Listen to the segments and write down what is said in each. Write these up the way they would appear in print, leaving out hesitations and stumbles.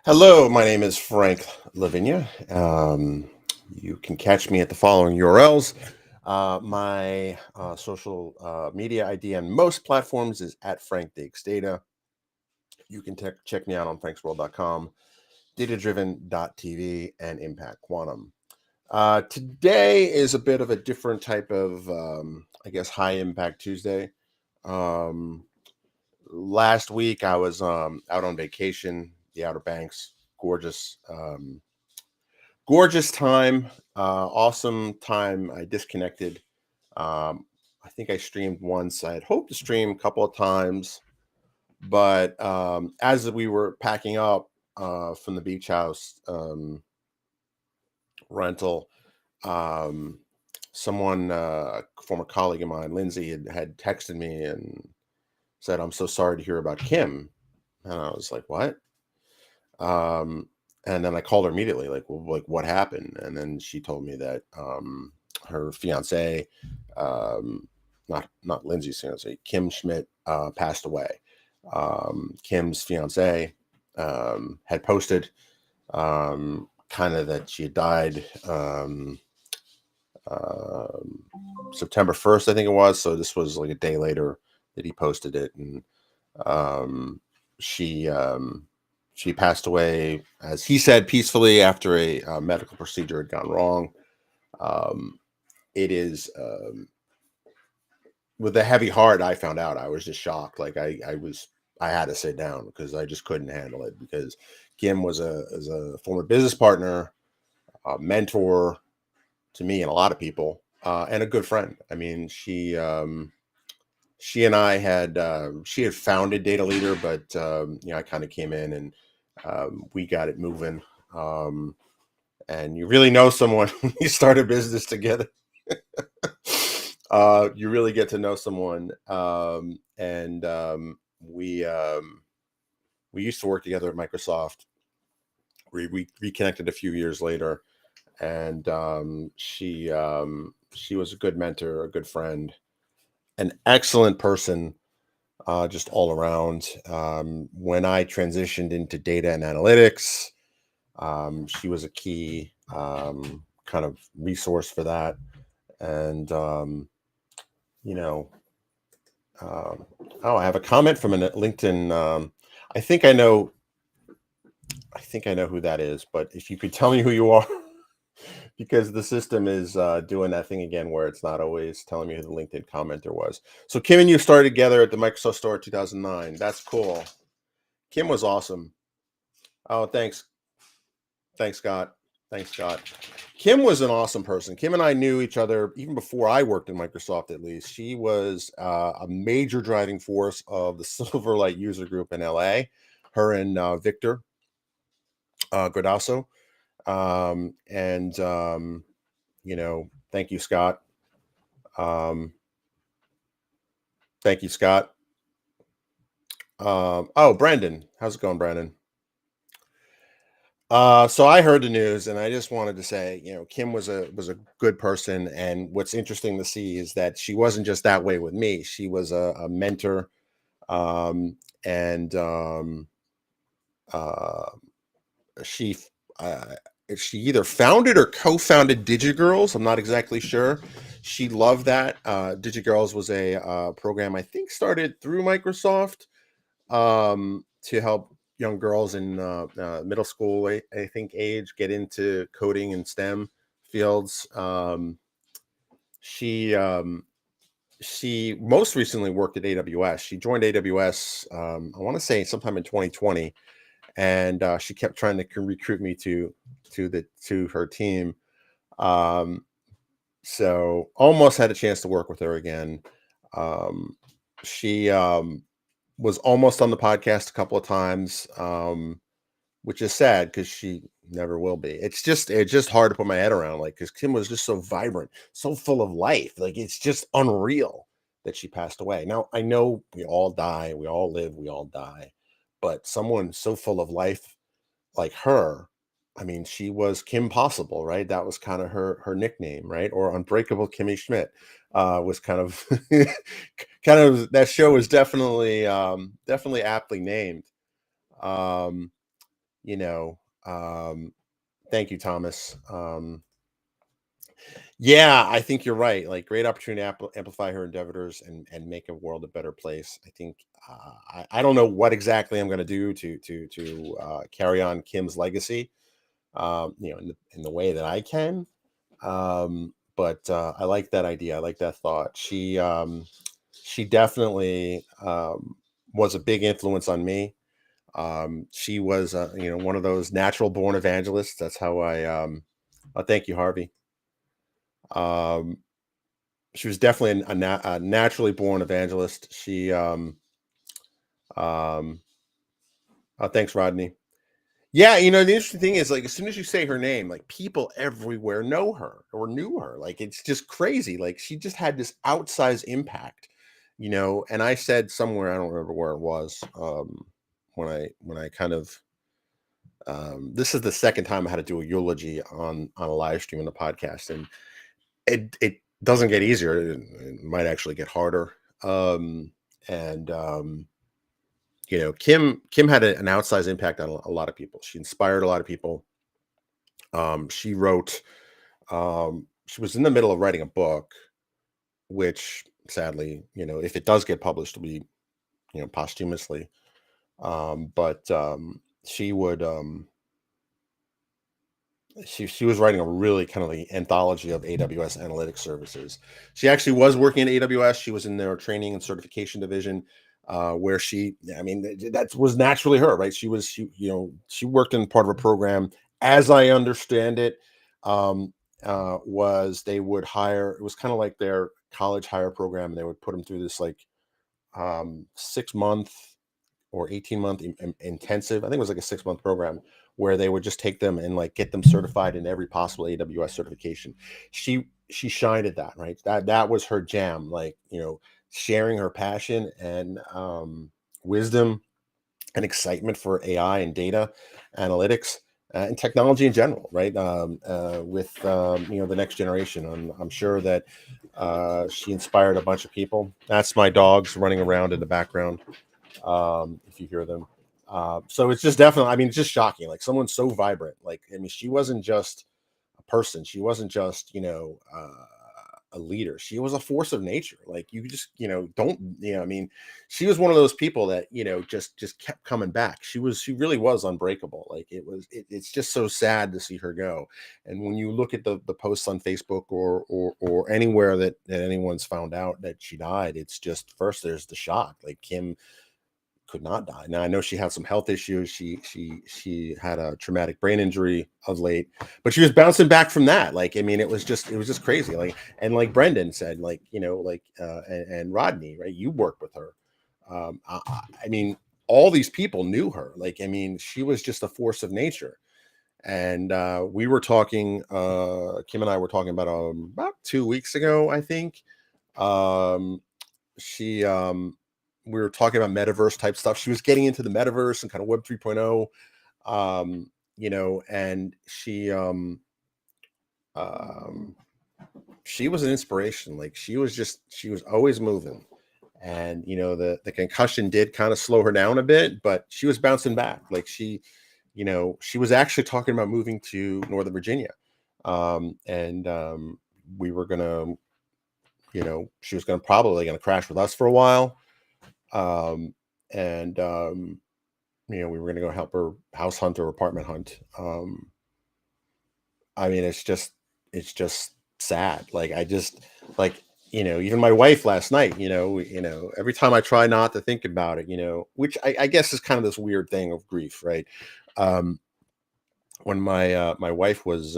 Hello, my name is Frank Lavinia. You can catch me at the following URLs. My social media ID on most platforms is at Frank Dakes Data. You can check me out on franksworld.com, datadriven.tv, and Impact Quantum. Today is a bit of a different type of, high impact Tuesday. Last week I was out on vacation, the Outer Banks, gorgeous. Gorgeous time, awesome time. I disconnected. I think I streamed once. I had hoped to stream a couple of times, but as we were packing up from the beach house rental, um, someone, a former colleague of mine, Lindsay, had texted me and said, "I'm so sorry to hear about Kim." And I was like, "What?" Um, and then I called her immediately, like, well, like what happened? And then she told me that her fiance, not Lindsay's fiance, Kim Schmidt, passed away. Kim's fiance had posted kind of that she had died um, September 1st, I think it was. So this was like a day later that he posted it, and um, she she passed away, as he said, peacefully after a medical procedure had gone wrong. Um, it is with a heavy heart. I found out. I was just shocked. Like I had to sit down because I just couldn't handle it. Because Kim was a former business partner, a mentor to me and a lot of people, and a good friend. I mean, she and I had she had founded Data Leader, but I kind of came in and we got it moving. Um, and you really know someone when you start a business together. You really get to know someone, and we used to work together at Microsoft. We reconnected a few years later, and she was a good mentor, a good friend, an excellent person, just all around. When I transitioned into data and analytics, she was a key kind of resource for that. And, you know, um, oh, I have a comment from a LinkedIn. I think I know. I think I know who that is, but if you could tell me who you are, because the system is doing that thing again where it's not always telling me who the LinkedIn commenter was. So Kim and you started together at the Microsoft Store 2009. That's cool. Kim was awesome. Oh, thanks. Thanks, Scott. Thanks, Scott. Kim was an awesome person. Kim and I knew each other even before I worked in Microsoft, at least. She was a major driving force of the Silverlight user group in LA. Her and Victor Gradasso. And, thank you, Scott. Thank you, Scott. Oh, Brandon. How's it going, Brandon? So I heard the news, and I just wanted to say, Kim was a good person, and what's interesting to see is that she wasn't just that way with me. She was a mentor, and uh, she uh, she either founded or co-founded DigiGirls. I'm not exactly sure. She loved that. DigiGirls was a program I think started through Microsoft, to help young girls in middle school, I think, age get into coding and STEM fields. She she most recently worked at AWS. She joined AWS, I want to say sometime in 2020, and she kept trying to recruit me to her team. Um, so almost had a chance to work with her again. Um, she was almost on the podcast a couple of times, which is sad because she never will be. It's just hard to put my head around, like, because Kim was just so vibrant, so full of life. Like, it's just unreal that she passed away. Now I know we all die, we all live, we all die, but someone so full of life like her, I mean, she was Kim Possible, right? That was kind of her nickname, right? Or Unbreakable Kimmy Schmidt was kind of kind of that show was definitely aptly named. Um, you know, thank you, Thomas. Yeah, I think you're right. Like, great opportunity to amplify her endeavors and make a world a better place. I think I don't know what exactly I'm going to do to carry on Kim's legacy, in the way that I can. But I like that idea. I like that thought. She definitely was a big influence on me. She was, one of those natural born evangelists. That's how I. Thank you, Harvey. Um, she was definitely a naturally born evangelist. Um, thanks, Rodney. Yeah, the interesting thing is, like, as soon as you say her name, like, people everywhere know her or knew her. Like, it's just crazy. Like, she just had this outsized impact, And I said somewhere, I don't remember where it was, when I kind of, this is the second time I had to do a eulogy on a live stream on the podcast, and it doesn't get easier. It might actually get harder. And Kim had an outsized impact on a lot of people. She inspired a lot of people. She wrote. She was in the middle of writing a book, which sadly, if it does get published, will be posthumously. But she would. She was writing a really kind of the anthology of AWS analytics services. She actually was working at AWS. She was in their training and certification division, where that was naturally her, right? She worked in part of a program, as I understand it, was they would hire. It was kind of like their college hire program, and they would put them through this, like, 6 month or 18-month intensive. I think it was like a 6-month program where they would just take them and, like, get them certified in every possible AWS certification. She shined at that, right? That was her jam, like, sharing her passion and wisdom and excitement for AI and data analytics, and technology in general, right? With the next generation. I'm sure that she inspired a bunch of people. That's my dogs running around in the background, if you hear them. So it's just definitely, it's just shocking. Like, someone so vibrant. Like, she wasn't just a person. She wasn't just, a leader. She was a force of nature. Like, you just, don't, she was one of those people that, just kept coming back. She really was unbreakable. Like, it's just so sad to see her go. And when you look at the posts on Facebook or anywhere that anyone's found out that she died, it's just, first there's the shock. Like, Kim could not die. Now, I know she had some health issues. She had a traumatic brain injury of late, but she was bouncing back from that. Like, it was just crazy. Like, and like Brendan said, like, and Rodney, right? You worked with her. All these people knew her. Like, she was just a force of nature. And we were talking. Kim and I were talking about 2 weeks ago, I think. She We were talking about metaverse type stuff. She was getting into the metaverse and kind of web 3.0, and um she was an inspiration. Like, she was always moving. And the concussion did kind of slow her down a bit, but she was bouncing back. Like, she was actually talking about moving to Northern Virginia. And we were gonna, she was probably gonna crash with us for a while. um, and we were going to go help her house hunt or apartment hunt. It's just sad. Like, I just, like, even my wife last night, every time I try not to think about it, which I guess is kind of this weird thing of grief, right? Um, when my wife was,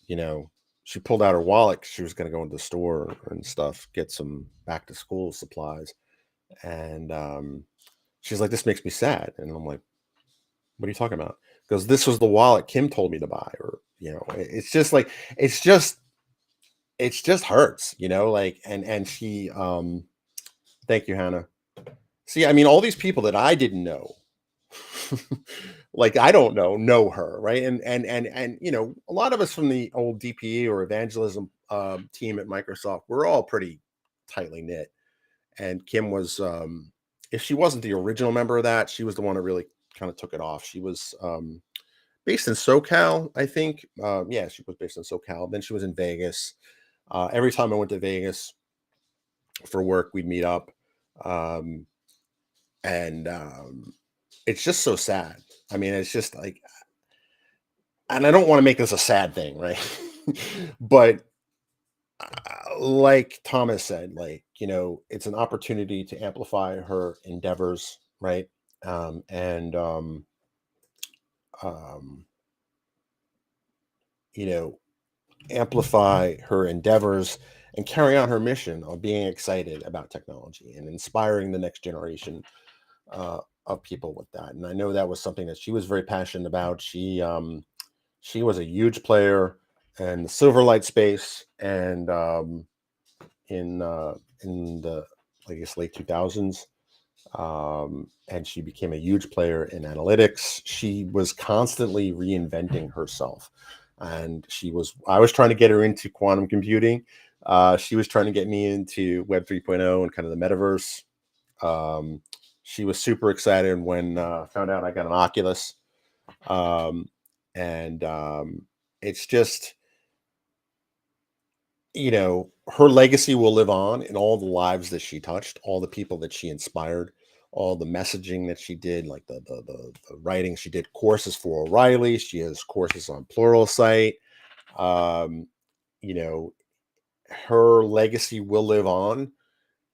you know, she pulled out her wallet 'cause she was going to go into the store and stuff, get some back to school supplies, and she's like, "This makes me sad," and I'm like, "What are you talking about?" Because this was the wallet Kim told me to buy, or it's just like, it's just it's just hurts, like, and she, thank you, Hannah. See, all these people that I didn't know, like, I don't know her, right? And a lot of us from the old DPE or evangelism team at Microsoft, we're all pretty tightly knit. And Kim was, if she wasn't the original member of that, she was the one that really kind of took it off. She was based in SoCal, I think. Yeah, she was based in SoCal. Then she was in Vegas. Every time I went to Vegas for work, we'd meet up. Um, and It's just so sad. I mean, it's just like, and I don't want to make this a sad thing, right? But like Thomas said, like, it's an opportunity to amplify her endeavors, right? Um, and um, you know, Amplify her endeavors and carry on her mission of being excited about technology and inspiring the next generation of people with that. And I know that was something that she was very passionate about. She was a huge player in the Silverlight space, and in the, I guess, late 2000s. And she became a huge player in analytics. She was constantly reinventing herself, and I was trying to get her into quantum computing. She was trying to get me into Web 3.0 and kind of the metaverse. Um, she was super excited when found out I got an Oculus. Um, and It's just, her legacy will live on in all the lives that she touched, all the people that she inspired, all the messaging that she did, like the writing. She did courses for O'Reilly. She has courses on Pluralsight. Um, you know, Her legacy will live on.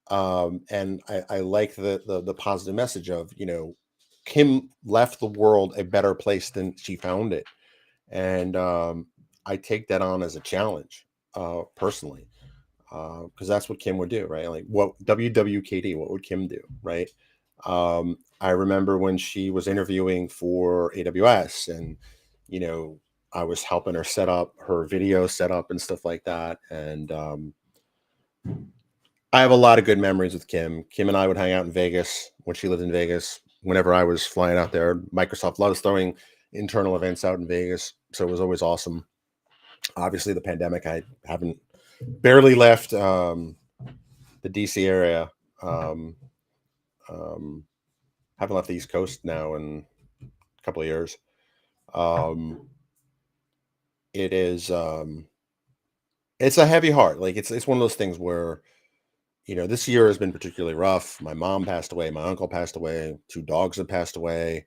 And I like the positive message of, Kim left the world a better place than she found it. And I take that on as a challenge, personally, because that's what Kim would do, right? Like, what WWKD, what would Kim do, right? I remember when she was interviewing for AWS, and you know, I was helping her set up her video setup and stuff like that. And I have a lot of good memories with Kim. Kim and I would hang out in Vegas when she lived in Vegas. Whenever I was flying out there, Microsoft loves throwing internal events out in Vegas, so it was always awesome. Obviously, the pandemic, I haven't barely left the DC area. Um, um, haven't left the East Coast now in a couple of years. Um, it is it's a heavy heart. Like, it's one of those things where, this year has been particularly rough. My mom passed away. My uncle passed away. Two dogs have passed away.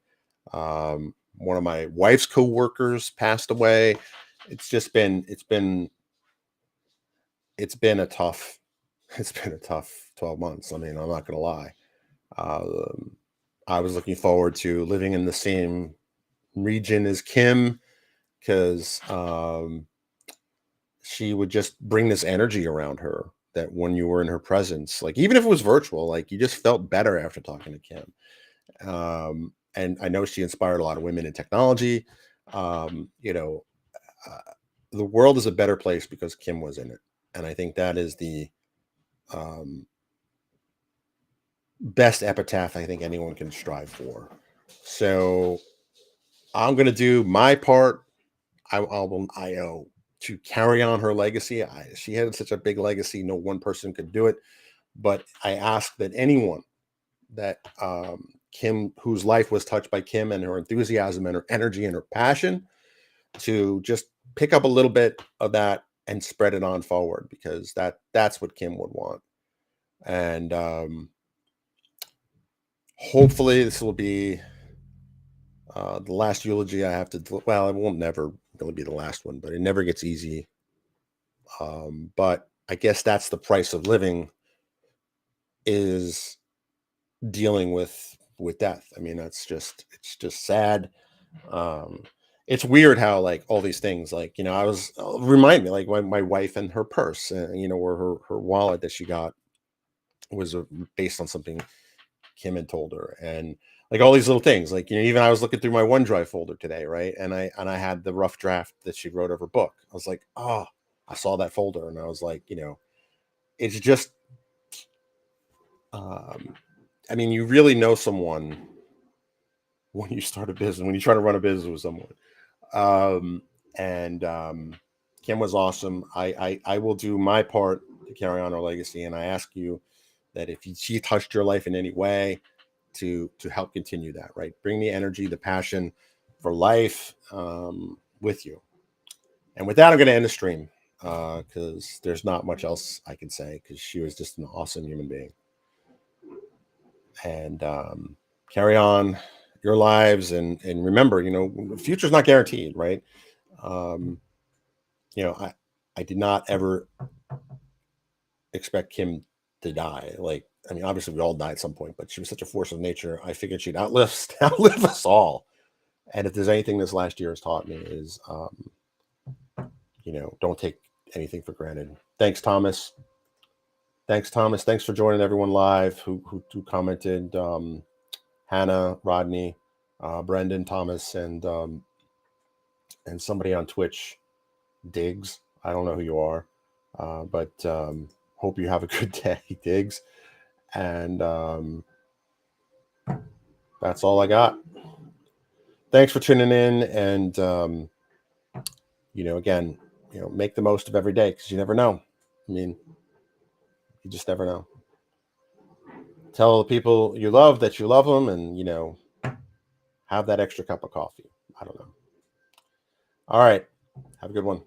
One of my wife's coworkers passed away. It's been a tough it's been a tough 12 months. I mean, I'm not gonna lie. Um, I was looking forward to living in the same region as Kim, because she would just bring this energy around her that when you were in her presence, like, even if it was virtual, like, you just felt better after talking to Kim. And I know she inspired a lot of women in technology. Um, you know, uh, the world is a better place because Kim was in it, and I think that is the um, best epitaph I think anyone can strive for. So I'm gonna do my part. I owe to carry on her legacy. She had such a big legacy; no one person could do it. But I ask that anyone that Kim, whose life was touched by Kim and her enthusiasm and her energy and her passion, to just pick up a little bit of that and spread it on forward, because that's what Kim would want. And hopefully this will be the last eulogy I have to. Well, it won't never really be the last one, but it never gets easy. But I guess that's the price of living, is dealing with death. I mean, it's just sad. Um, it's weird how, like, all these things, like, I was remind me, like, my wife and her purse, or her wallet that she got was based on something Kim had told her. And like all these little things, like, even I was looking through my OneDrive folder today, right? And I had the rough draft that she wrote of her book. I was like, oh, I saw that folder, and I was like, it's just, um, I mean, you really know someone when you start a business, when you try to run a business with someone. Um, and Kim was awesome. I will do my part to carry on her legacy, and I ask you that if she touched your life in any way, to help continue that, right? Bring the energy, the passion for life with you. And with that, I'm going to end the stream because there's not much else I can say because she was just an awesome human being. And carry on your lives and remember, the future's not guaranteed, right? I did not ever expect Kim to die. Like, I mean, obviously we all die at some point, but she was such a force of nature. I figured she'd outlive us all. And if there's anything this last year has taught me is, don't take anything for granted. Thanks, Thomas. Thanks for joining everyone live who commented. Hannah, Rodney, Brendan, Thomas, and somebody on Twitch, Diggs. I don't know who you are, but hope you have a good day, Diggs. And that's all I got. Thanks for tuning in, and again, make the most of every day because you never know. I mean, you just never know. Tell the people you love that you love them, and have that extra cup of coffee. I don't know. All right, have a good one.